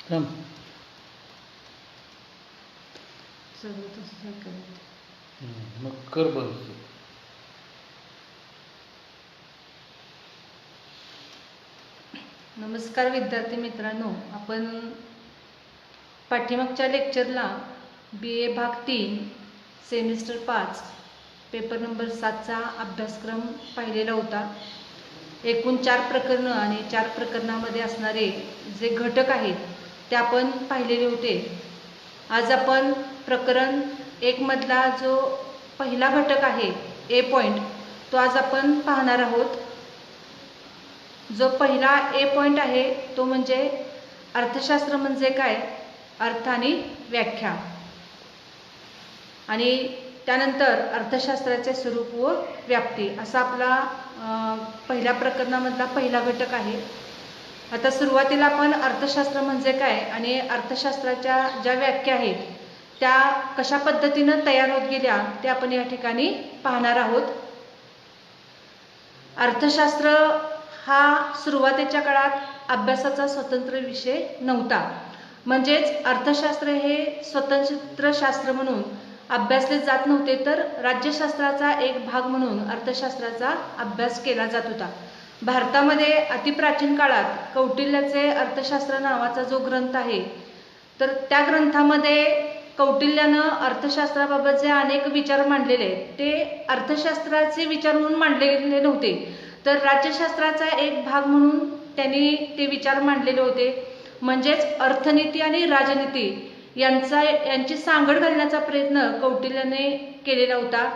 थांब. सगळं तसंच ऐकायला. मग कर बंद. नमस्कार विद्यार्थी मित्रांनो, आपण पाठीमागच्या लेक्चरला BA भाग 3 सेमिस्टर 5 पेपर नंबर 7चा अभ्यासक्रम पाहिलेला होता. एकूण 4 प्रकरणं आणि 4 प्रकरणामध्ये असणारे जे घटक आहेत ते आपण पाहिलेले होते. आज आपण प्रकरण 1 मधला जो पहिला घटक आहे ए पॉइंट तो आज आपण पाहणार आहोत. जो पहिला ए पॉइंट आहे तो म्हणजे अर्थशास्त्र म्हणजे काय, अर्थ आणि व्याख्या, आणि त्यानंतर अर्थशास्त्राचे स्वरूप व व्याप्ती असा आपला पहिल्या प्रकरणामधला पहिला घटक आहे. आता सुरुवातीला आपण अर्थशास्त्र म्हणजे काय आणि अर्थशास्त्राच्या ज्या व्याख्या आहेत त्या कशा पद्धतीनं तयार होत गेल्या ते आपण या ठिकाणी पाहणार आहोत. अर्थशास्त्र हा सुरुवातीच्या काळात अभ्यासाचा स्वतंत्र विषय नव्हता. म्हणजेच अर्थशास्त्र हे स्वतंत्र शास्त्र म्हणून अभ्यासले जात नव्हते, तर राज्यशास्त्राचा एक भाग म्हणून अर्थशास्त्राचा अभ्यास केला जात होता. भारतामध्ये अतिप्राचीन काळात कौटिल्याचे अर्थशास्त्र नावाचा जो ग्रंथ आहे तर त्या ग्रंथामध्ये कौटिल्यानं अर्थशास्त्राबाबत जे अनेक विचार मांडलेले आहेत ते अर्थशास्त्राचे विचार म्हणून मांडलेले नव्हते, तर राज्यशास्त्राचा एक भाग म्हणून त्यांनी ते विचार मांडलेले होते. म्हणजेच अर्थनीती आणि राजनीती यांची सांगड घालण्याचा प्रयत्न कौटिल्याने केलेला होता.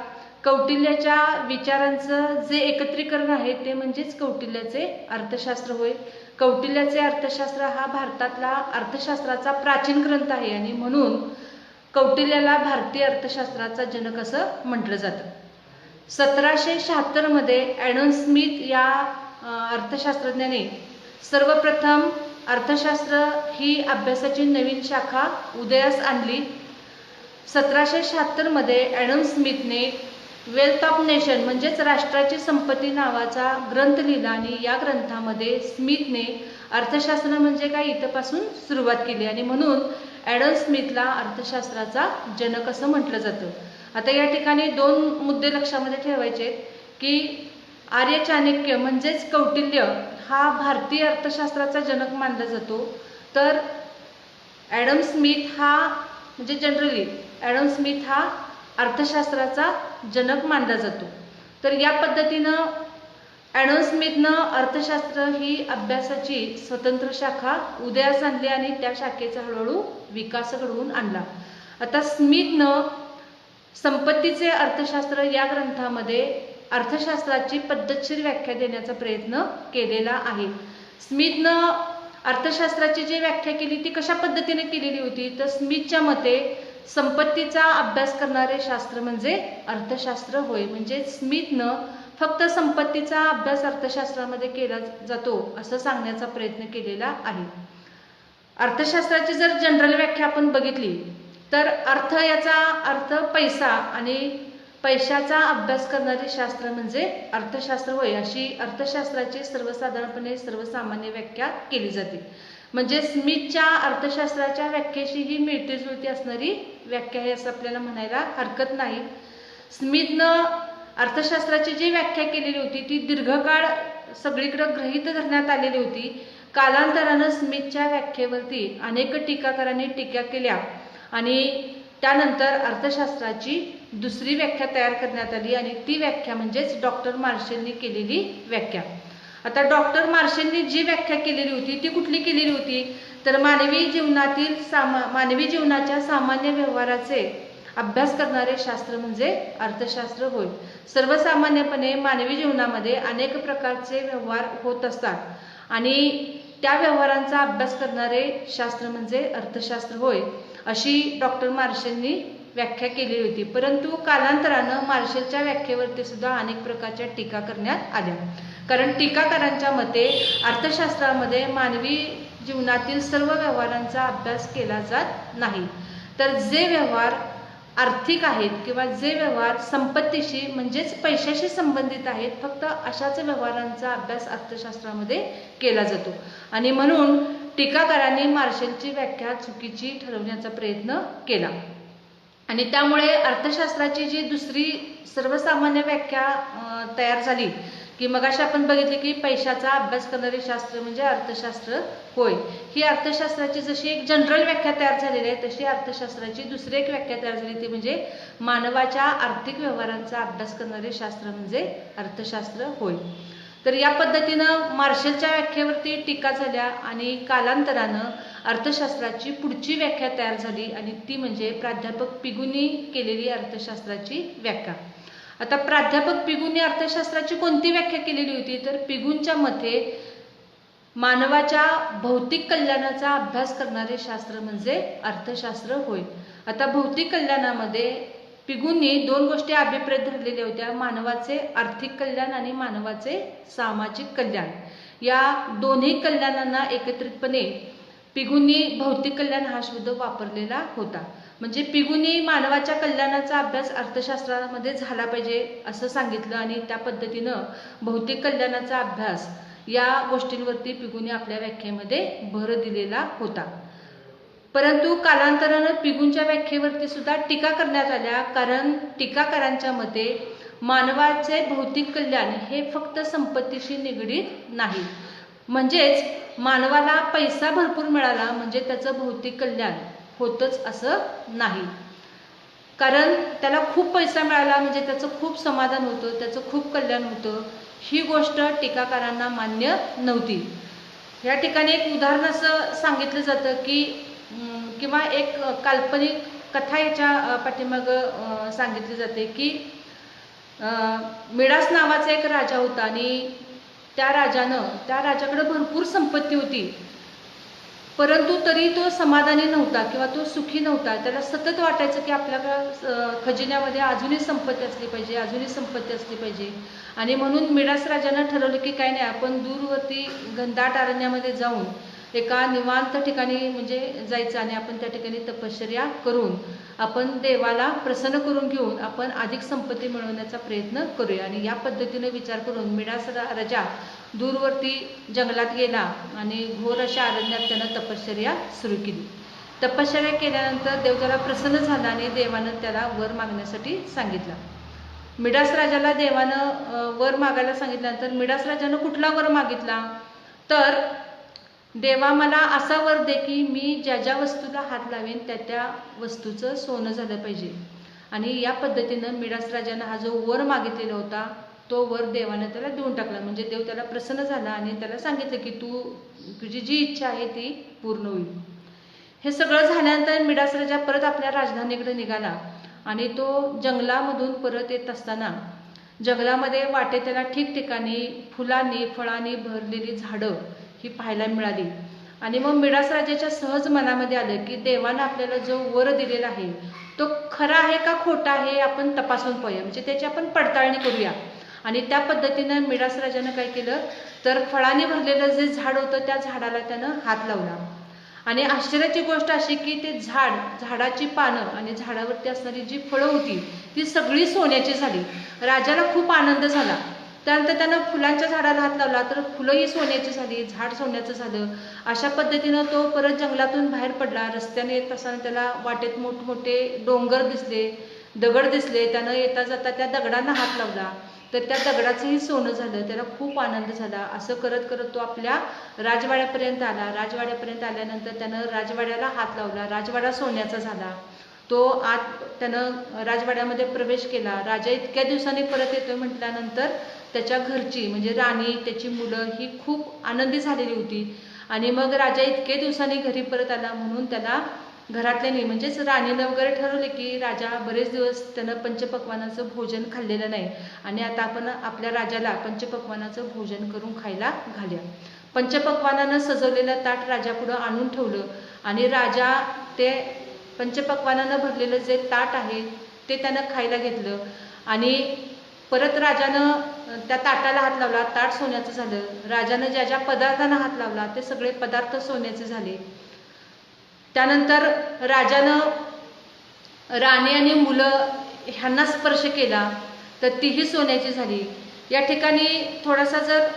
कौटिल्याच्या विचारांचं जे एकत्रीकरण आहे ते म्हणजेच कौटिल्याचे अर्थशास्त्र होय. कौटिल्याचे अर्थशास्त्र हा भारतातला अर्थशास्त्राचा प्राचीन ग्रंथ आहे आणि म्हणून कौटिल्याला भारतीय अर्थशास्त्राचा जनक असं म्हटलं जातं. 1776 मध्ये ॲडम स्मिथ या अर्थशास्त्रज्ञाने सर्वप्रथम अर्थशास्त्र ही अभ्यासाची नवीन शाखा उदयास आणली. 1776 मध्ये ॲडम स्मिथने वेल्थ ऑफ नेशन म्हणजेच राष्ट्राची संपत्ती नावाचा ग्रंथ लिहिला आणि या ग्रंथामध्ये स्मिथने अर्थशास्त्र म्हणजे काय इथपासून सुरुवात केली आणि म्हणून ॲडम स्मिथला अर्थशास्त्राचा जनक असं म्हटलं जातं. आता या ठिकाणी 2 मुद्दे लक्षामध्ये ठेवायचे की आर्य चाणक्य म्हणजेच कौटिल्य हा भारतीय अर्थशास्त्राचा जनक मानला जातो, तर ॲडम स्मिथ हा म्हणजे जनरली ॲडम स्मिथ हा अर्थशास्त्राचा जनक मानला जातो. तर या पद्धतीनं ॲडम स्मिथनं अर्थशास्त्र ही अभ्यासाची स्वतंत्र शाखा उदयास आणली आणि त्या शाखेचा हळूहळू विकास घडवून आणला. आता स्मिथनं संपत्तीचे अर्थशास्त्र या ग्रंथामध्ये अर्थशास्त्राची पद्धतशीर व्याख्या देण्याचा प्रयत्न केलेला आहे. स्मिथनं अर्थशास्त्राची जी व्याख्या केली ती कशा पद्धतीने केलेली होती, तर स्मिथच्या मते संपत्तीचा अभ्यास करणारे शास्त्र म्हणजे अर्थशास्त्र होय. म्हणजे स्मिथनं फक्त संपत्तीचा अभ्यास अर्थशास्त्रामध्ये केला जातो असं सांगण्याचा प्रयत्न केलेला आहे. अर्थशास्त्राची जर जनरल व्याख्या आपण बघितली तर अर्थ याचा अर्थ पैसा आणि पैशाचा अभ्यास करणारे शास्त्र म्हणजे अर्थशास्त्र होय अशी अर्थशास्त्राची सर्वसाधारणपणे सर्वसामान्य व्याख्या केली जाते. म्हणजे स्मिथच्या अर्थशास्त्राच्या व्याख्येशी ही मिळती जुळती असणारी व्याख्या आहे असं आपल्याला म्हणायला हरकत नाही. स्मिथनं अर्थशास्त्राची जी व्याख्या केलेली होती ती दीर्घकाळ सगळीकडे गृहीत धरण्यात आलेली होती. कालांतरानं स्मिथच्या व्याख्येवरती अनेक टीकाकारांनी टीका केल्या आणि त्यानंतर अर्थशास्त्राची दुसरी व्याख्या तयार करण्यात आली आणि ती व्याख्या म्हणजेच डॉक्टर मार्शलनी केलेली व्याख्या. आता डॉक्टर मार्शलनी जी व्याख्या केलेली होती ती कुठली केलेली होती, तर मानवी जीवनाच्या सामान्य व्यवहाराचे अभ्यास करणारे शास्त्र म्हणजे अर्थशास्त्र होय. सर्वसामान्यपणे मानवी जीवनामध्ये अनेक प्रकारचे व्यवहार होत असतात आणि त्या व्यवहारांचा अभ्यास करणारे शास्त्र म्हणजे अर्थशास्त्र होय अशी डॉक्टर मार्शलनी व्याख्या केली होती. परंतु कालांतरानं मार्शलच्या व्याख्येवरती सुद्धा अनेक प्रकारच्या टीका करण्यात आल्या, कारण टीकाकारांच्या मते अर्थशास्त्रामध्ये मानवी जीवनातील सर्व व्यवहारांचा अभ्यास केला जात नाही, तर जे व्यवहार आर्थिक आहेत किंवा जे व्यवहार संपत्तीशी म्हणजेच पैशाशी संबंधित आहेत फक्त अशाच व्यवहारांचा अभ्यास अर्थशास्त्रामध्ये केला जातो आणि म्हणून टीकाकारांनी मार्शलची व्याख्या चुकीची ठरवण्याचा प्रयत्न केला आणि त्यामुळे अर्थशास्त्राची जी दुसरी सर्वसामान्य व्याख्या तयार झाली की मगाशी आपण बघितले की पैशाचा अभ्यास करणारे शास्त्र म्हणजे अर्थशास्त्र होय. ही अर्थशास्त्राची जशी एक जनरल व्याख्या तयार झालेली आहे तशी अर्थशास्त्राची दुसरी एक व्याख्या तयार झाली ती म्हणजे मानवाच्या आर्थिक व्यवहारांचा अभ्यास करणारे शास्त्र म्हणजे अर्थशास्त्र होय. तर या पद्धतीनं मार्शलच्या व्याख्येवरती टीका झाल्या आणि कालांतरानं अर्थशास्त्राची पुढची व्याख्या तयार झाली आणि ती म्हणजे प्राध्यापक पिगूंनी केलेली अर्थशास्त्राची व्याख्या. आता प्राध्यापक पिगूंनी अर्थशास्त्राची कोणती व्याख्या केलेली होती तर पिगूंच्या मते मानवाच्या भौतिक कल्याणाचा अभ्यास करणारे शास्त्र म्हणजे अर्थशास्त्र होय. आता भौतिक कल्याणामध्ये पिगूंनी दोन गोष्टी अभिप्रेत धरलेल्या होत्या, मानवाचे आर्थिक कल्याण आणि मानवाचे सामाजिक कल्याण. या दोन्ही कल्याणांना एकत्रितपणे पिगूंनी भौतिक कल्याण हा शब्द वापरलेला होता. म्हणजे पिगूंनी मानवाच्या कल्याणाचा अभ्यास अर्थशास्त्रामध्ये झाला पाहिजे असं सांगितलं आणि त्या पद्धतीनं भौतिक कल्याणाचा अभ्यास या गोष्टींवरती पिगूंनी आपल्या व्याख्येमध्ये भर दिलेला होता. परंतु कालांतरानं पिगूंच्या व्याख्येवरती सुद्धा टीका करण्यात आल्या, कारण टीकाकारांच्या मते मानवाचे भौतिक कल्याण हे फक्त संपत्तीशी निगडीत नाही. म्हणजेच मानवाला पैसा भरपूर मिळाला म्हणजे त्याचं भौतिक कल्याण होतच असं नाही, कारण त्याला खूप पैसा मिळाला म्हणजे त्याचं खूप समाधान होतं, त्याचं खूप कल्याण होतं. ही गोष्ट टीकाकारांना मान्य नव्हती. या ठिकाणी एक उदाहरण असं सांगितलं जातं की किंवा एक काल्पनिक कथा याच्या पाठीमागं सांगितली जाते की मिडास नावाचा एक राजा होता आणि त्या राजाकडे भरपूर संपत्ती होती, परंतु तरी तो समाधानी नव्हता किंवा तो सुखी नव्हता. त्याला सतत वाटायचं की आपल्या खजिन्यामध्ये अजूनही संपत्ती असली पाहिजे, अजूनही संपत्ती असली पाहिजे. आणि म्हणून मिडास राजानं ठरवलं की काय नाही, आपण दूरवरती घनदाट अरण्यामध्ये जाऊन एका निवांत ठिकाणी म्हणजे जायचं आणि आपण त्या ठिकाणी तपश्चर्या करून आपण देवाला प्रसन्न करून घेऊन आपण अधिक संपत्ती मिळवण्याचा प्रयत्न करूया. आणि या पद्धतीने विचार करून मिडास राजा दूरवरती जंगलात गेला आणि घोर अशा अरण्यात त्यानं तपश्चर्या सुरू केली. तपश्चर्या केल्यानंतर देव त्याला प्रसन्न झाला आणि देवानं त्याला वर मागण्यासाठी सांगितलं. मिडास राजाला देवानं वर मागायला सांगितल्यानंतर मिडास राजानं कुठला वर मागितला तर देवा मला असा वर दे की मी ज्या ज्या वस्तूला हात लावेन त्या त्या वस्तूचं सोनं झालं पाहिजे. आणि या पद्धतीनं मिडास राजानं हा जो वर मागितलेला होता तो वर देवानं त्याला देऊन टाकला. म्हणजे देव त्याला प्रसन्न झाला आणि त्याला सांगितलं की तुझी जी इच्छा आहे ती पूर्ण होईल. हे सगळं झाल्यानंतर मिडास राजा परत आपल्या राजधानीकडे निघाला आणि तो जंगलामधून परत येत असताना जंगलामध्ये वाटे त्याला ठिकठिकाणी फुलांनी फळांनी भरलेली झाडं ही पाहायला मिळाली. आणि मग मिडास राजाच्या सहज मनामध्ये आलं की देवानं आपल्याला जो वर दिलेला आहे तो खरा आहे का खोटा आहे आपण तपासून पाहूया, म्हणजे त्याची आपण पडताळणी करूया. आणि त्या पद्धतीनं मिडास राजानं काय केलं तर फळांनी भरलेलं जे झाड होतं त्या झाडाला त्यानं हात लावला. आणि आश्चर्याची गोष्ट अशी की ते झाडाची पानं आणि झाडावरती असणारी जी फळं होती ती सगळी सोन्याची झाली. राजाला खूप आनंद झाला. त्यानंतर त्यानं फुलांच्या झाडाला हात लावला तर फुलंही सोन्याची झाली, झाड सोन्याचं झालं. अशा पद्धतीनं तो परत जंगलातून बाहेर पडला. रस्त्याने येत असताना त्याला वाटेत मोठमोठे डोंगर दिसले, दगड दिसले. त्यानं येता जाता त्या दगडांना हात लावला तर त्या दगडाचंही सोनं झालं. त्याला खूप आनंद झाला. असं करत करत तो आपल्या राजवाड्यापर्यंत आला. राजवाड्यापर्यंत आल्यानंतर त्यानं राजवाड्याला हात लावला. राजवाडा सोन्याचा झाला. तो आत त्यानं राजवाड्यामध्ये प्रवेश केला. राजा इतक्या दिवसांनी परत येतोय म्हटल्यानंतर त्याच्या घरची म्हणजे राणी त्याची मुलं ही खूप आनंदी झालेली होती. आणि मग राजा इतके दिवसांनी घरी परत आला म्हणून त्याला घरातल्यानी म्हणजेच राणीनं वगैरे ठरवले की राजा बरेच दिवस त्यानं पंचपक्वानाचं भोजन खाल्लेलं नाही आणि आता आपण आपल्या राजाला पंचपक्वानाचं भोजन करून खायला घालूया. पंचपक्वानानं सजवलेलं ताट राजापुढं आणून ठेवलं आणि राजा ते पंचपक्वानानं भरलेलं जे ताट आहे ते त्यानं खायला घेतलं. आणि परत राजानं त्या ताटाला हात लावला. ताट सोन्याचं झालं. राजानं ज्या ज्या पदार्थांना हात लावला ते सगळे पदार्थ सोन्याचे झाले. त्यानंतर राजानं राणी आणि मुलं ह्यांना स्पर्श केला तर तीही सोन्याची झाली. या ठिकाणी थोडासा जर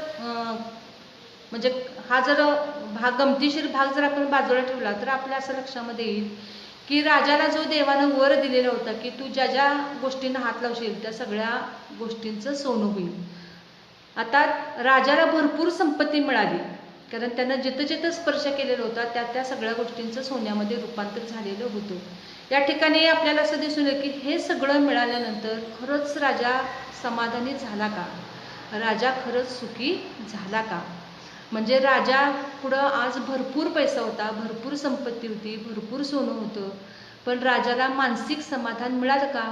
म्हणजे हा जर भाग गमतीशीर भाग जर आपण बाजूला ठेवला तर आपल्या असं लक्षामध्ये येईल की राजाला जो देवानं वर दिलेला होता की तू ज्या ज्या गोष्टींना हात लावशील त्या सगळ्या गोष्टींचं सोनं होईल. आता राजाला भरपूर संपत्ती मिळाली कारण त्यानं जिथं जिथं स्पर्श केलेला होता त्या सगळ्या गोष्टींचं सोन्यामध्ये रूपांतर झालेलं होतं. या ठिकाणी आपल्याला असं दिसून येईल की हे सगळं मिळाल्यानंतर खरंच राजा समाधानी झाला का, राजा खरंच सुखी झाला का. म्हणजे राजा पुढं आज भरपूर पैसा होता, भरपूर संपत्ती होती, भरपूर सोनं होतं, पण राजाला मानसिक समाधान मिळालं का,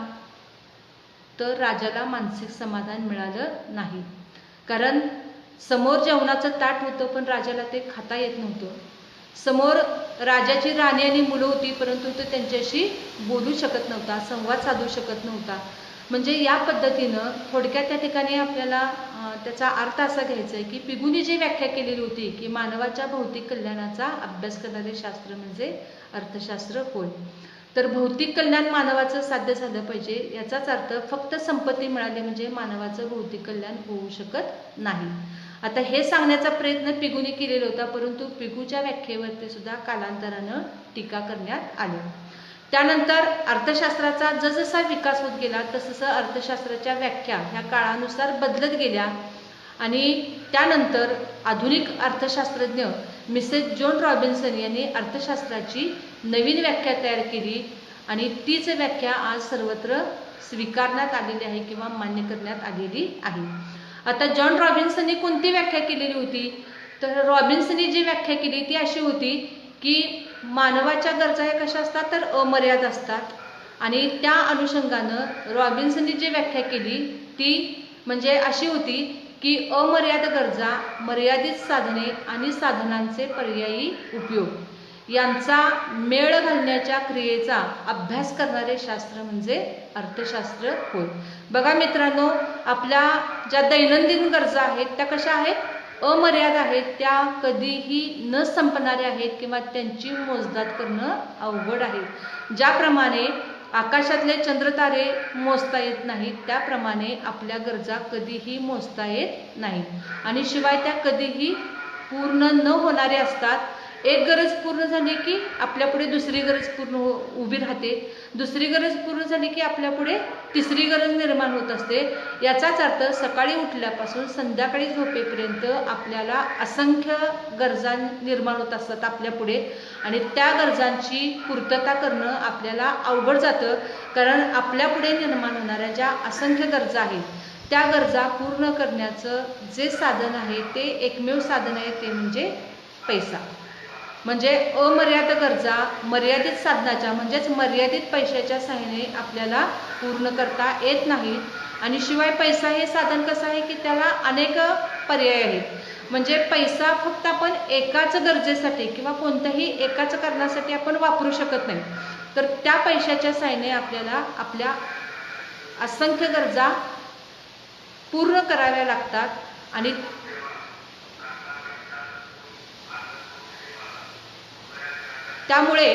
तर राजाला मानसिक समाधान मिळालं नाही. कारण समोर जेवणाचं ताट होतं पण राजाला ते खाता येत नव्हतं. समोर राजाची राणी आणि मुलं होती परंतु तो त्यांच्याशी बोलू शकत नव्हता, संवाद साधू शकत नव्हता. म्हणजे या पद्धतीनं थोडक्यात त्या ठिकाणी आपल्याला त्याचा अर्थ असा घ्यायचा आहे की पिगुनी जी व्याख्या केलेली होती की मानवाच्या भौतिक कल्याणाचा अभ्यास करणारे शास्त्र म्हणजे अर्थशास्त्र होय. तर भौतिक कल्याण मानवाचं साध्य झालं पाहिजे याचाच अर्थ फक्त संपत्ती मिळाली म्हणजे मानवाचं भौतिक कल्याण होऊ शकत नाही. आता हे सांगण्याचा प्रयत्न पिगूने केलेला होता परंतु पिगूच्या व्याख्येवरती सुद्धा कालांतरानं टीका करण्यात आली. त्यानंतर अर्थशास्त्राचा जसजसा विकास होत गेला तसं अर्थशास्त्राच्या व्याख्या ह्या काळानुसार बदलत गेल्या आणि त्यानंतर आधुनिक अर्थशास्त्रज्ञ मिसेस जॉन रॉबिन्सन यांनी अर्थशास्त्राची नवीन व्याख्या तयार केली आणि तीच व्याख्या आज सर्वत्र स्वीकारण्यात आलेली आहे किंवा मान्य करण्यात आलेली आहे. आता जॉन रॉबिन्सनने कोणती व्याख्या केलेली होती, तर रॉबिन्सनने जी व्याख्या केली ती अशी होती की मानवाच्या गरजा ह्या कशा असतात तर अमर्याद असतात आणि त्या अनुषंगानं रॉबिन्सनने जी व्याख्या केली ती म्हणजे अशी होती की अमर्याद गरजा, मर्यादित साधने आणि साधनांचे पर्यायी उपयोग यांचा मेळ घालण्याच्या क्रियेचा अभ्यास करणारे शास्त्र म्हणजे अर्थशास्त्र होय. बघा मित्रांनो, आपल्या ज्या दैनंदिन गरजा आहेत त्या कशा आहेत, अमर्याद आहेत, त्या कधीही न संपणाऱ्या आहेत किंवा त्यांची मोजदाद करणं अवघड आहे. ज्याप्रमाणे आकाशातले चंद्रतारे मोजता येत नाहीत त्याप्रमाणे आपल्या गरजा कधीही मोजता येत नाहीत आणि शिवाय त्या कधीही पूर्ण न होणारे असतात. एक गरज पूर्ण झाली की आपल्यापुढे दुसरी गरज उभी राहते, दुसरी गरज पूर्ण झाली की आपल्यापुढे तिसरी गरज निर्माण होत असते. याचाच अर्थ सकाळी उठल्यापासून संध्याकाळी झोपेपर्यंत आपल्याला असंख्य गरजा निर्माण होत असतात आपल्यापुढे आणि त्या गरजांची पूर्तता करणं आपल्याला अवघड जातं. कारण आपल्यापुढे निर्माण होणाऱ्या ज्या असंख्य गरजा आहेत त्या गरजा पूर्ण करण्याचं जे साधन आहे ते एकमेव साधन आहे ते म्हणजे पैसा. म्हणजे अमर्याद गरजा मर्यादित साधनाच्या म्हणजेच मर्यादित पैशाच्या सहाय्याने आपल्याला पूर्ण करता येत नाहीत आणि शिवाय पैसा हे साधन कसं आहे की त्याला अनेक पर्याय आहेत. म्हणजे पैसा फक्त आपण एकाच गरजेसाठी किंवा कोणत्याही एकाच कारणासाठी आपण वापरू शकत नाही, तर त्या पैशाच्या सहाय्याने आपल्याला आपल्या असंख्य गरजा पूर्ण कराव्या लागतात आणि त्यामुळे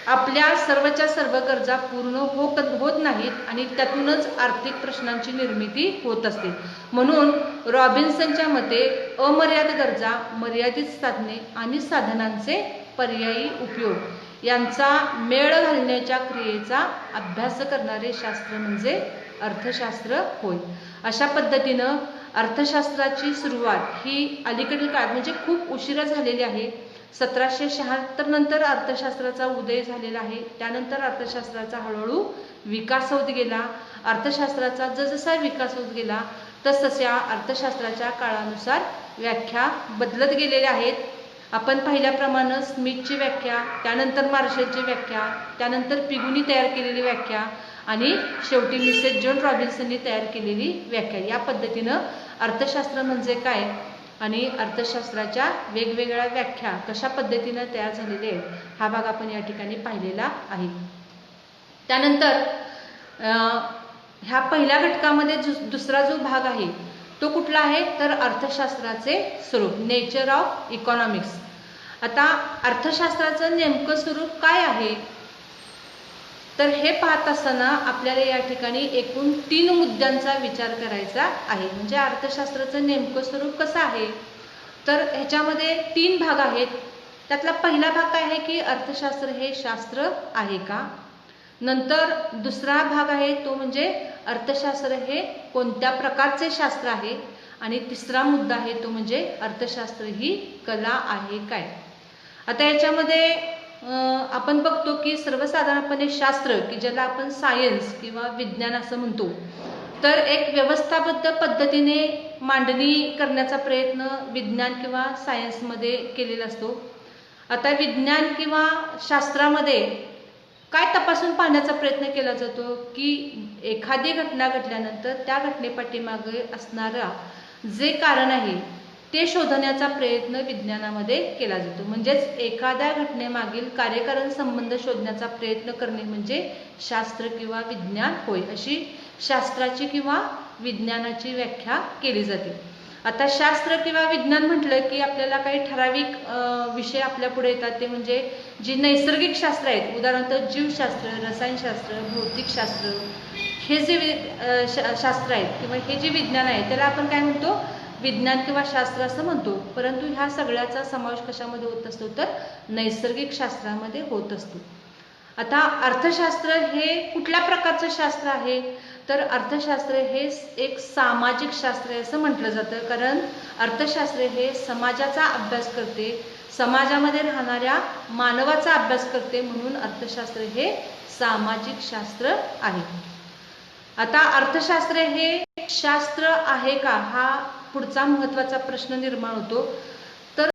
आपल्या सर्वच्या सर्व गरजा पूर्ण होत नाहीत आणि त्यातूनच आर्थिक प्रश्नांची निर्मिती होत असते. म्हणून रॉबिन्सनच्या मते अमर्याद गरजा, मर्यादित साधने आणि साधनांचे पर्यायी उपयोग यांचा मेळ घालण्याच्या क्रियेचा अभ्यास करणारे शास्त्र म्हणजे अर्थशास्त्र होय. अशा पद्धतीनं अर्थशास्त्राची सुरुवात ही अलीकडील काळात म्हणजे खूप उशिरा झालेली आहे. 1776 नंतर अर्थशास्त्राचा उदय झालेला आहे. त्यानंतर अर्थशास्त्राचा हळूहळू विकास होत गेला. अर्थशास्त्राचा जसजसा विकास होत गेला तसतशा अर्थशास्त्राच्या काळानुसार व्याख्या बदलत गेलेल्या आहेत. आपण पाहिल्याप्रमाणे स्मिथची व्याख्या, त्यानंतर मार्शलची व्याख्या, त्यानंतर पिगुनी तयार केलेली व्याख्या आणि शेवटी मिसेस जॉन रॉबिन्सननी तयार केलेली व्याख्या, या पद्धतीनं अर्थशास्त्र म्हणजे काय आणि अर्थशास्त्राच्या वेगवेगळ्या व्याख्या कशा पद्धतीनं तयार झालेल्या आहेत हा भाग आपण या ठिकाणी पाहिलेला आहे. त्यानंतर ह्या पहिल्या घटकामध्ये दुसरा जो भाग आहे तो कुठला आहे तर अर्थशास्त्राचे स्वरूप, नेचर ऑफ इकॉनॉमिक्स. आता अर्थशास्त्राचं नेमकं स्वरूप काय आहे तर हे पाहत असताना आपल्याला या ठिकाणी एकूण 3 मुद्द्यांचा विचार करायचा आहे. म्हणजे अर्थशास्त्राचं नेमकं स्वरूप कसं आहे तर ह्याच्यामध्ये 3 भाग आहेत. त्यातला पहिला भाग काय आहे की अर्थशास्त्र हे शास्त्र आहे का. नंतर दुसरा भाग आहे तो म्हणजे अर्थशास्त्र हे कोणत्या प्रकारचे शास्त्र आहे. आणि तिसरा मुद्दा आहे तो म्हणजे अर्थशास्त्र ही कला आहे काय. आता याच्यामध्ये आपण बघतो की सर्वसाधारणपणे शास्त्र की ज्याला आपण सायन्स किंवा विज्ञान असं म्हणतो, तर एक व्यवस्थाबद्ध पद्धतीने मांडणी करण्याचा प्रयत्न विज्ञान किंवा सायन्समध्ये केलेला असतो. आता विज्ञान किंवा शास्त्रामध्ये काय तपासून पाहण्याचा प्रयत्न केला जातो की एखादी घटना घडल्यानंतर त्या घटनेपाठीमागे असणारा जे कारण आहे ते शोधण्याचा प्रयत्न विज्ञानामध्ये केला जातो. म्हणजेच एखाद्या घटनेमागील कार्यकारण संबंध शोधण्याचा प्रयत्न करणे म्हणजे शास्त्र किंवा विज्ञान होय, अशी शास्त्राची किंवा विज्ञानाची व्याख्या केली जाते. आता शास्त्र किंवा विज्ञान म्हटलं की आपल्याला काही ठराविक विषय आपल्या पुढे येतात. ते म्हणजे जी नैसर्गिक शास्त्र आहेत, उदाहरणार्थ जीवशास्त्र, रसायनशास्त्र, भौतिकशास्त्र, हे जे शास्त्र आहेत किंवा हे जे विज्ञान आहे त्याला आपण काय म्हणतो, विज्ञान किंवा शास्त्र असं म्हणतो. परंतु ह्या सगळ्याचा समावेश कशामध्ये होत असतो तर नैसर्गिक शास्त्रामध्ये होत असतो. आता अर्थशास्त्र हे कुठल्या प्रकारचं शास्त्र आहे तर अर्थशास्त्र हे एक सामाजिक शास्त्र आहे असं म्हटलं जातं. कारण अर्थशास्त्र हे समाजाचा अभ्यास करते, समाजामध्ये राहणाऱ्या मानवाचा अभ्यास करते, म्हणून अर्थशास्त्र हे सामाजिक शास्त्र आहे. आता अर्थशास्त्र हे शास्त्र आहे का हा पुढचा महत्त्वाचा प्रश्न निर्माण होतो. तर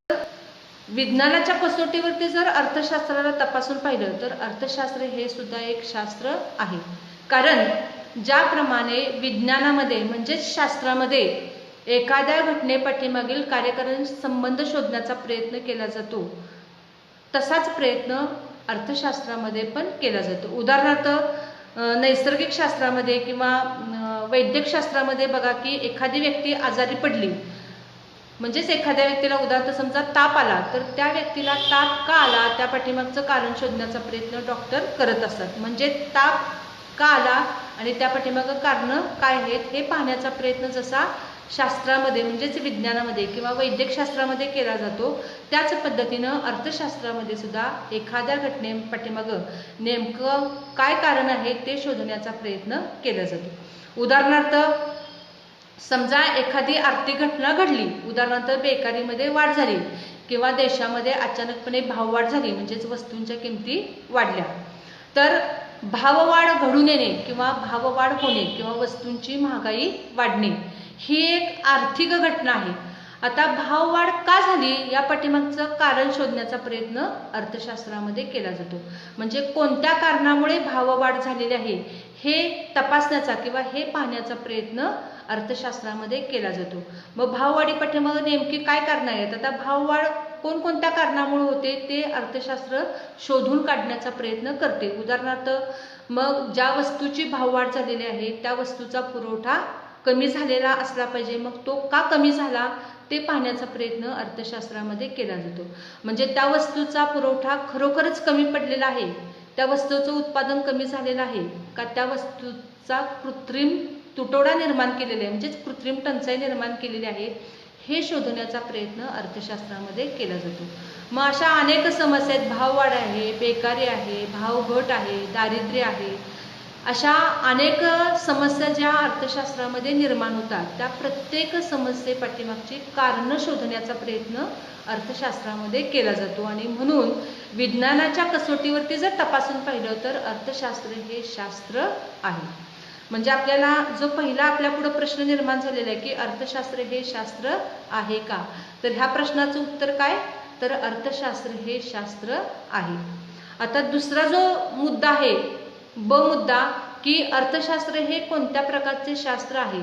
विज्ञानाच्या कसोटीवरती जर अर्थशास्त्राला तपासून पाहिलं तर अर्थशास्त्र हे सुद्धा एक शास्त्र आहे. कारण ज्याप्रमाणे विज्ञानामध्ये म्हणजेच शास्त्रामध्ये एखाद्या घटनेपाठीमागील कार्यकारण संबंध शोधण्याचा प्रयत्न केला जातो, तसाच प्रयत्न अर्थशास्त्रामध्ये पण केला जातो. उदाहरणार्थ नैसर्गिक शास्त्रामध्ये किंवा वैद्यकशास्त्रामध्ये बघा की एखादी व्यक्ती आजारी पडली, म्हणजेच एखाद्या व्यक्तीला उदाहरणार्थ समजा ताप आला, तर त्या व्यक्तीला ताप का आला त्या पाठीमागचं कारण शोधण्याचा प्रयत्न डॉक्टर करत असतात. म्हणजे ताप का आला आणि त्या पाठीमागं कारणं काय आहेत हे पाहण्याचा प्रयत्न जसा शास्त्रामध्ये म्हणजेच विज्ञानामध्ये किंवा वैद्यकशास्त्रामध्ये केला जातो, त्याच पद्धतीनं अर्थशास्त्रामध्ये सुद्धा एखाद्या घटनेपाठीमागं नेमकं काय कारण आहे ते शोधण्याचा प्रयत्न केला जातो. उदाहरणार्थ समजा एखादी आर्थिक घटना घडली, उदाहरणार्थ बेकारीमध्ये वाढ झाली किंवा देशामध्ये अचानकपणे भाववाढ झाली, म्हणजेच वस्तूंच्या किमती वाढल्या, तर भाववाढ घडून येणे किंवा भाववाढ होणे किंवा वस्तूंची महागाई वाढणे ही एक आर्थिक घटना आहे. आता भाववाढ का झाली या पाठीमागचं कारण शोधण्याचा प्रयत्न अर्थशास्त्रामध्ये केला जातो. म्हणजे कोणत्या कारणामुळे भाववाढ झालेली आहे हे तपासण्याचा किंवा हे पाहण्याचा प्रयत्न अर्थशास्त्रामध्ये केला जातो. मग भाववाढी पाठीमागे नेमकी काय कारणं आहेत, आता भाववाढ कोणकोणत्या कारणामुळे होते ते अर्थशास्त्र शोधून काढण्याचा प्रयत्न करते. उदाहरणार्थ मग ज्या वस्तूची भाववाढ झालेली आहे त्या वस्तूचा पुरवठा कमी झालेला असला पाहिजे, मग तो का कमी झाला ते पाहण्याचा प्रयत्न अर्थशास्त्रामध्ये केला जातो. म्हणजे त्या वस्तूचा पुरवठा खरोखरच कमी पडलेला आहे, त्या वस्तूचं उत्पादन कमी झालेलं आहे का त्या वस्तूचा कृत्रिम तुटवडा निर्माण केलेला आहे, म्हणजेच कृत्रिम टंचाई निर्माण केलेली आहे, हे शोधण्याचा प्रयत्न अर्थशास्त्रामध्ये केला जातो. मग अशा अनेक समस्या आहेत, भाववाढ आहे, बेकारी आहे, भावघट आहे, दारिद्र्य आहे, अशा अनेक समस्या ज्या अर्थशास्त्रामध्ये निर्माण होतात त्या प्रत्येक समस्येपाठीमागची कारणं शोधण्याचा प्रयत्न अर्थशास्त्रामध्ये केला जातो. आणि म्हणून विज्ञानाच्या कसोटीवरती जर तपासून पाहिलं तर अर्थशास्त्र हे शास्त्र आहे. म्हणजे आपल्याला जो पहिला आपल्या पुढे प्रश्न निर्माण झालेला आहे की अर्थशास्त्र हे शास्त्र आहे का, तर ह्या प्रश्नाचं उत्तर काय तर अर्थशास्त्र हे शास्त्र आहे. आता दुसरा जो मुद्दा आहे ब मुद्दा की अर्थशास्त्र हे कोणत्या प्रकारचे शास्त्र आहे.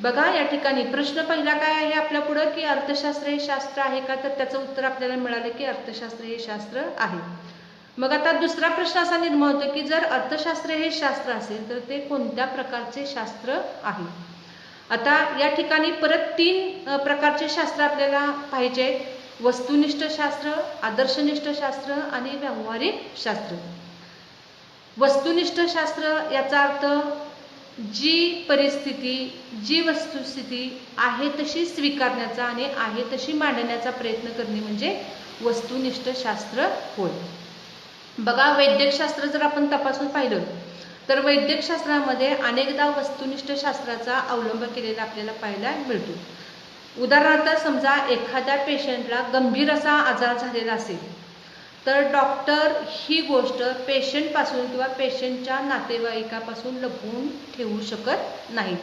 बघा या ठिकाणी प्रश्न पहिला काय आहे आपल्या पुढे की अर्थशास्त्र हे शास्त्र आहे का, तर त्याचं उत्तर आपल्याला मिळालं की अर्थशास्त्र हे शास्त्र आहे. मग आता दुसरा प्रश्न असा निर्माण होतो की जर अर्थशास्त्र हे शास्त्र असेल तर ते कोणत्या प्रकारचे शास्त्र आहे. आता या ठिकाणी परत 3 प्रकारचे शास्त्र आपल्याला पाहिजे, वस्तुनिष्ठ शास्त्र, आदर्शनिष्ठ शास्त्र आणि व्यावहारिक शास्त्र. वस्तुनिष्ठ शास्त्र याचा अर्थ जी परिस्थिती, जी वस्तुस्थिती आहे तशी स्वीकारण्याचा आणि आहे तशी मांडण्याचा प्रयत्न करणे म्हणजे वस्तुनिष्ठ शास्त्र होय. बघा, वैद्यकशास्त्र जर आपण तपासून पाहिलं तर वैद्यकशास्त्रामध्ये अनेकदा वस्तुनिष्ठ शास्त्राचा अवलंब केलेला आपल्याला पाहायला मिळतो. उदाहरणार्थ समजा एखाद्या पेशंटला गंभीर असा आजार झालेला असेल तर डॉक्टर ही गोष्ट पेशंटपासून किंवा पेशंटच्या नातेवाईकापासून लपवून ठेवू शकत नाहीत.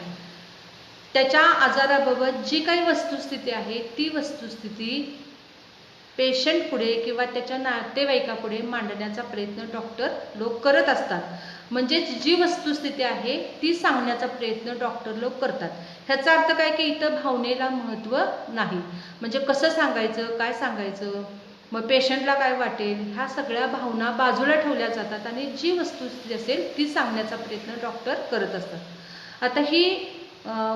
त्याच्या आजाराबाबत जी काही वस्तुस्थिती आहे ती वस्तुस्थिती पेशंट पुढे किंवा त्याच्या नातेवाईकापुढे मांडण्याचा प्रयत्न डॉक्टर लोक करत असतात. म्हणजेच जी वस्तुस्थिती आहे ती सांगण्याचा प्रयत्न डॉक्टर लोक करतात. ह्याचा अर्थ काय की इथं भावनेला महत्त्व नाही. म्हणजे कसं सांगायचं, काय सांगायचं, मग पेशंटला काय वाटेल, ह्या सगळ्या भावना बाजूला ठेवल्या जातात आणि जी वस्तुस्थिती असेल ती सांगण्याचा प्रयत्न डॉक्टर करत असतात. आता ही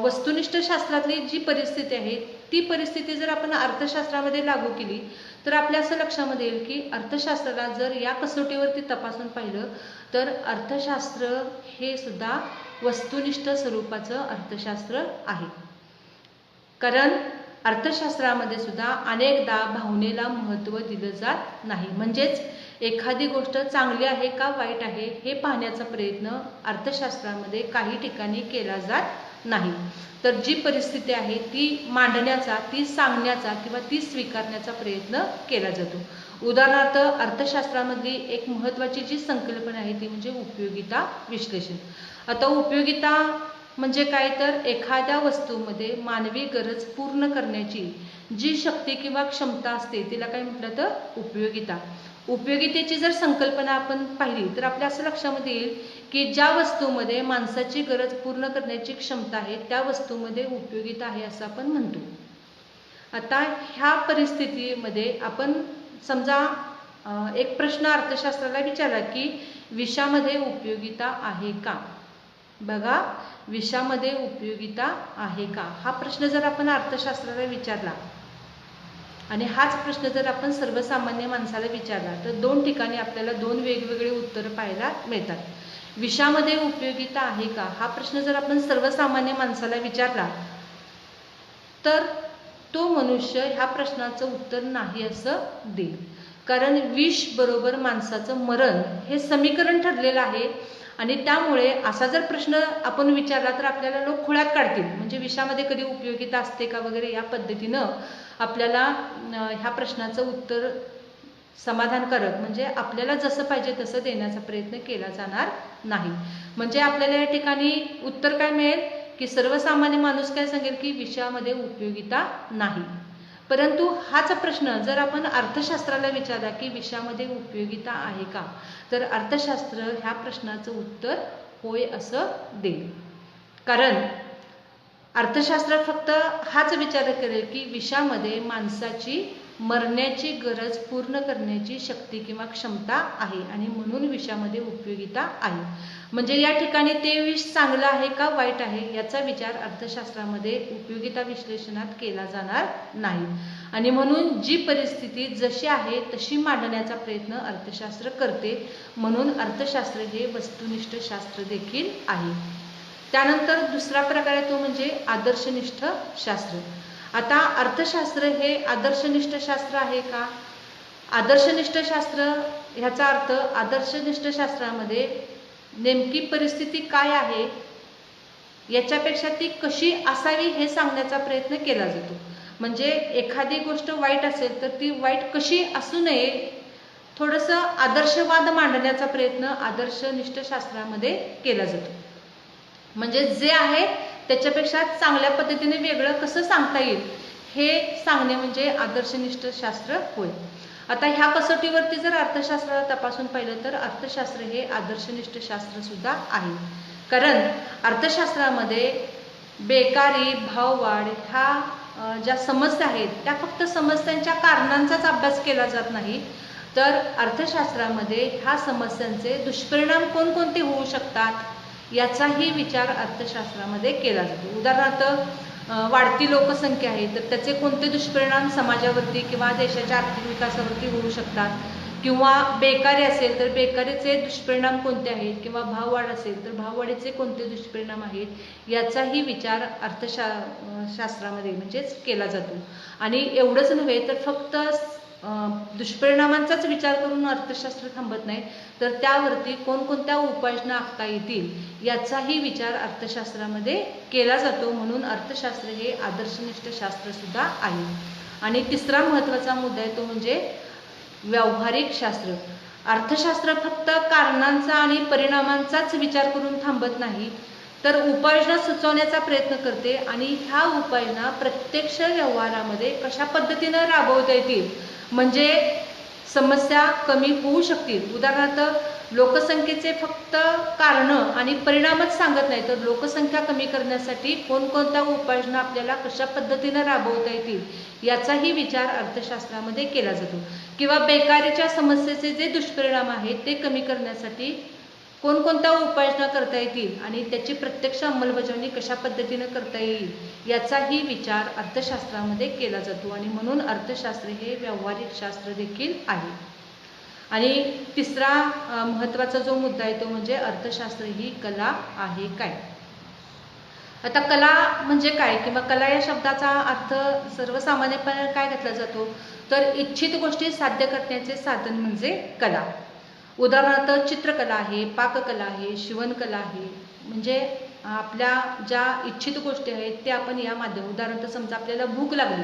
वस्तुनिष्ठ शास्त्रातली जी परिस्थिती आहे ती परिस्थिती जर आपण अर्थशास्त्रामध्ये लागू केली तर आपल्या असं लक्षामध्ये येईल की अर्थशास्त्राला जर या कसोटीवरती तपासून पाहिलं तर अर्थशास्त्र हे सुद्धा वस्तुनिष्ठ स्वरूपाचं अर्थशास्त्र आहे. कारण अर्थशास्त्रामध्ये सुद्धा अनेकदा भावनेला महत्त्व दिलं जात नाही. म्हणजेच एखादी गोष्ट चांगली आहे का वाईट आहे हे पाहण्याचा प्रयत्न अर्थशास्त्रामध्ये काही ठिकाणी केला जात नाही. तर जी परिस्थिती आहे ती मांडण्याचा, ती सांगण्याचा किंवा ती स्वीकारण्याचा प्रयत्न केला जातो. उदाहरणार्थ अर्थशास्त्रामधली एक महत्त्वाची जी संकल्पना आहे ती म्हणजे उपयोगिता विश्लेषण. आता उपयोगिता म्हणजे काय तर एखाद्या वस्तूमध्ये मानवी गरज पूर्ण करण्याची जी शक्ती किंवा क्षमता असते तिला काय म्हटलं तर उपयोगिता. उपयोगितेची जर संकल्पना आपण पाहिली तर आपल्या असं लक्षामध्ये येईल की ज्या वस्तूमध्ये माणसाची गरज पूर्ण करण्याची क्षमता आहे त्या वस्तूमध्ये उपयोगिता आहे असं आपण म्हणतो. आता ह्या परिस्थितीमध्ये आपण समजा एक प्रश्न अर्थशास्त्राला विचारला की विषामध्ये उपयोगिता आहे का. बघा, विषामध्ये उपयोगिता आहे का हा प्रश्न जर आपण अर्थशास्त्राला विचारला आणि हाच प्रश्न जर आपण सर्वसामान्य माणसाला विचारला तर दोन ठिकाणी आपल्याला दोन वेगवेगळे उत्तरं पाहायला मिळतात. विषामध्ये उपयोगिता आहे का हा प्रश्न जर आपण सर्वसामान्य माणसाला विचारला तर तो मनुष्य ह्या प्रश्नाचं उत्तर नाही असं देईल. कारण विष बरोबर माणसाचं मरण हे समीकरण ठरलेलं आहे आणि त्यामुळे असा जर प्रश्न आपण विचारला तर आपल्याला लोक खोळ्यात काढतील. म्हणजे विषामध्ये कधी उपयोगिता असते का वगैरे या पद्धतीनं आपल्याला ह्या प्रश्नाचं उत्तर समाधानकारक म्हणजे आपल्याला जसं पाहिजे तसं देण्याचा प्रयत्न केला जाणार नाही. म्हणजे आपल्याला या ठिकाणी उत्तर काय मिळेल की सर्वसामान्य माणूस काय सांगेल की विषयामध्ये उपयोगिता नाही. परंतु हाच प्रश्न जर आपण अर्थशास्त्राला विचारला की विषयामध्ये उपयोगिता आहे का तर अर्थशास्त्र ह्या प्रश्नाचं उत्तर होय असं देईल. कारण अर्थशास्त्र फक्त हाच विचार करेल की विषामध्ये माणसाची मरण्याची गरज पूर्ण करण्याची शक्ती किंवा क्षमता आहे आणि म्हणून विषामध्ये उपयोगिता आहे. म्हणजे या ठिकाणी ते विष चांगलं आहे का वाईट आहे याचा विचार अर्थशास्त्रामध्ये उपयोगिता विश्लेषणात केला जाणार नाही. आणि म्हणून जी परिस्थिती जशी आहे तशी मांडण्याचा प्रयत्न अर्थशास्त्र करते. म्हणून अर्थशास्त्र हे वस्तुनिष्ठ शास्त्र देखील आहे. त्यानंतर दुसरा प्रकार आहे तो म्हणजे आदर्शनिष्ठ शास्त्र. आता अर्थशास्त्र हे आदर्शनिष्ठ शास्त्र आहे का. आदर्शनिष्ठ शास्त्र ह्याचा अर्थ आदर्शनिष्ठ शास्त्रामध्ये नेमकी परिस्थिती काय आहे याच्यापेक्षा ती कशी असावी हे सांगण्याचा प्रयत्न केला जातो. म्हणजे एखादी गोष्ट वाईट असेल तर ती वाईट कशी असू नये थोडंसं आदर्शवाद मांडण्याचा प्रयत्न आदर्शनिष्ठ शास्त्रामध्ये केला जातो. म्हणजे जे आहे त्याच्यापेक्षा चांगल्या पद्धतीने वेगळं कसं सांगता येईल हे सांगणे म्हणजे आदर्शनिष्ठ शास्त्र होय. आता ह्या कसोटीवरती जर अर्थशास्त्राला तपासून पाहिलं तर अर्थशास्त्र हे आदर्शनिष्ठ शास्त्र सुद्धा आहे. कारण अर्थशास्त्रामध्ये बेकारी, भाववाढ ह्या ज्या समस्या आहेत त्या फक्त समस्यांच्या कारणांचाच अभ्यास केला जात नाही तर अर्थशास्त्रामध्ये ह्या समस्यांचे दुष्परिणाम कोणकोणते होऊ शकतात याचाही विचार अर्थशास्त्रामध्ये केला जातो. उदाहरणार्थ वाढती लोकसंख्या आहे तर त्याचे कोणते दुष्परिणाम समाजावरती किंवा देशाच्या आर्थिक विकासावरती होऊ शकतात किंवा बेकारी असेल तर बेकारीचे दुष्परिणाम कोणते आहेत, किंवा भाववाढ असेल तर भाववाढीचे कोणते दुष्परिणाम आहेत, याचाही विचार शास्त्रामध्ये म्हणजेच केला जातो. आणि एवढंच नव्हे तर फक्त दुष्परिणामांचाच विचार करून अर्थशास्त्र थांबत नाही, तर त्यावरती कोणकोणत्या उपाययोजना आखता येतील याचाही विचार अर्थशास्त्रामध्ये केला जातो. म्हणून अर्थशास्त्र हे आदर्शनिष्ठ शास्त्र सुद्धा आहे. आणि तिसरा महत्त्वाचा मुद्दा आहे तो म्हणजे व्यावहारिक शास्त्र. अर्थशास्त्र फक्त कारणांचा आणि परिणामांचाच विचार करून थांबत नाही, तर उपाययोजना सुचवण्याचा प्रयत्न करते आणि ह्या उपाययोजना प्रत्यक्ष व्यवहारामध्ये कशा पद्धतीनं राबवता येतील म्हणजे समस्या कमी होऊ शकतील. उदाहरणार्थ लोकसंख्येचे फक्त कारणं आणि परिणामच सांगत नाही, तर लोकसंख्या कमी करण्यासाठी कोणकोणत्या उपाययोजना आपल्याला कशा पद्धतीनं राबवता येतील याचाही विचार अर्थशास्त्रामध्ये केला जातो. किंवा बेकारीच्या समस्येचे जे दुष्परिणाम आहेत ते कमी करण्यासाठी कोणकोणत्या उपाययोजना करता येतील आणि त्याची प्रत्यक्ष अंमलबजावणी कशा पद्धतीनं करता येईल याचाही विचार अर्थशास्त्रामध्ये केला जातो. आणि म्हणून अर्थशास्त्र हे व्यावहारिक शास्त्र देखील आहे. आणि तिसरा महत्त्वाचा जो मुद्दा आहे तो म्हणजे अर्थशास्त्र ही कला आहे काय. आता कला म्हणजे काय, किंवा कला या शब्दाचा अर्थ सर्वसामान्यपणे काय घेतला जातो, तर इच्छित गोष्टी साध्य करण्याचे साधन म्हणजे कला. उदाहरणार्थ चित्रकला आहे, पाककला आहे, शिवणकला आहे. म्हणजे आपल्या ज्या इच्छित गोष्टी आहेत त्या आपण या माध्यम, उदाहरणार्थ समजा आपल्याला भूक लागली,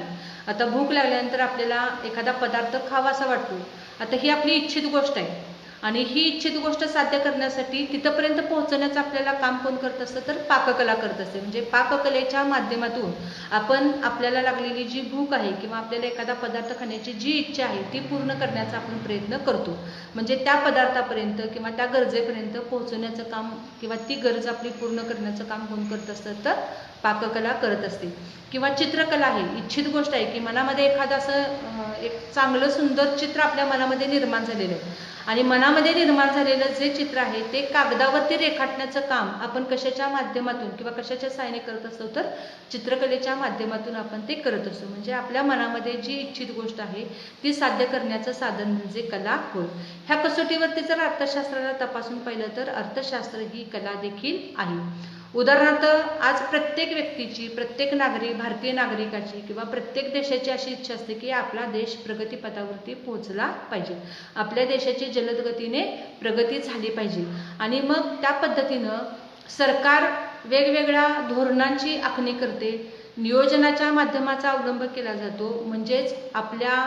आता भूक लागल्यानंतर आपल्याला एखादा पदार्थ खावासा वाटतो. आता ही आपली इच्छित गोष्ट आहे आणि ही इच्छित गोष्ट साध्य करण्यासाठी तिथपर्यंत पोहोचण्याचं आपल्याला काम कोण करत असतं, तर पाककला करत असते. म्हणजे पाककलेच्या माध्यमातून आपण आपल्याला लागलेली जी भूक आहे किंवा आपल्याला एखादा पदार्थ खाण्याची जी इच्छा आहे ती पूर्ण करण्याचा आपण प्रयत्न करतो. म्हणजे त्या पदार्थापर्यंत किंवा त्या गरजेपर्यंत पोहोचण्याचं काम किंवा ती गरज आपली पूर्ण करण्याचं काम कोण करत असतं, तर पाककला करत असते. किंवा चित्रकला आहे, इच्छित गोष्ट आहे की मनामध्ये एखादं असं एक चांगलं सुंदर चित्र आपल्या मनामध्ये निर्माण झालेलं आहे आणि मनामध्ये निर्माण झालेलं जे चित्र आहे ते कागदावरती रेखाटण्याचं काम आपण कशाच्या माध्यमातून किंवा कशाच्या सहाय्याने करत असतो, तर चित्रकलेच्या माध्यमातून आपण ते करत असतो. म्हणजे आपल्या मनामध्ये जी इच्छित गोष्ट आहे ती साध्य करण्याचं साधन म्हणजे कला होय. ह्या कसोटीवरती जर अर्थशास्त्राला तपासून पाहिलं तर अर्थशास्त्र ही कला देखील आहे. उदाहरणार्थ आज प्रत्येक व्यक्तीची, प्रत्येक भारतीय नागरिकाची किंवा प्रत्येक देशाची अशी इच्छा असते की आपला देश प्रगतीपथावरती पोहोचला पाहिजे, आपल्या देशाची जलद गतीने प्रगती झाली पाहिजे. आणि मग त्या पद्धतीनं सरकार वेगवेगळ्या धोरणांची आखणी करते, नियोजनाच्या माध्यमाचा अवलंब केला जातो. म्हणजेच आपल्या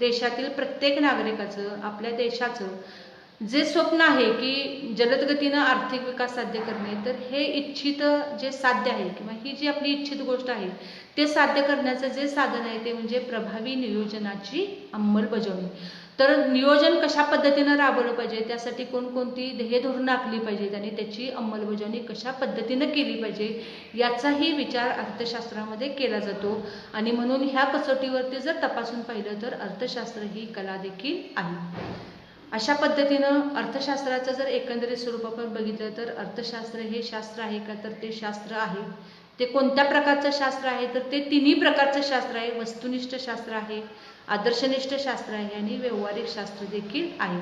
देशातील प्रत्येक नागरिकाचं, आपल्या देशाचं जे स्वप्न आहे की जलद गतीनं आर्थिक विकास साध्य करणे, तर हे इच्छित जे साध्य आहे किंवा ही जी आपली इच्छित गोष्ट आहे ते साध्य करण्याचं जे साधन आहे ते म्हणजे प्रभावी नियोजनाची अंमलबजावणी. तर नियोजन कशा पद्धतीनं राबवलं पाहिजे, त्यासाठी कोणकोणती ध्येय धोरणं आखली पाहिजेत आणि त्याची अंमलबजावणी कशा पद्धतीनं केली पाहिजे याचाही विचार अर्थशास्त्रामध्ये केला जातो. आणि म्हणून ह्या कसोटीवरती जर तपासून पाहिलं तर अर्थशास्त्र ही कला देखील आहे. अशा पद्धतीनं अर्थशास्त्राचं जर एकंदरीत स्वरूप आपण बघितलं तर अर्थशास्त्र हे शास्त्र आहे का, तर ते शास्त्र आहे. ते कोणत्या प्रकारचं शास्त्र आहे, तर ते तिन्ही प्रकारचं शास्त्र आहे. वस्तुनिष्ठ शास्त्र आहे, आदर्शनिष्ठ शास्त्र आहे आणि व्यावहारिक शास्त्र देखील आहे.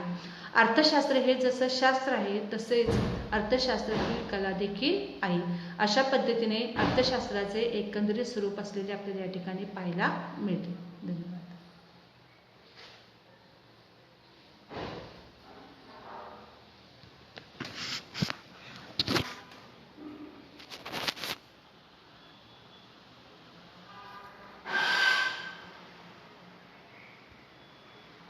अर्थशास्त्र हे जसं शास्त्र आहे तसेच अर्थशास्त्र ही कला देखील आहे. अशा पद्धतीने अर्थशास्त्राचे एकंदरीत स्वरूप असलेले आपल्याला या ठिकाणी पाहायला मिळते. धन्यवाद.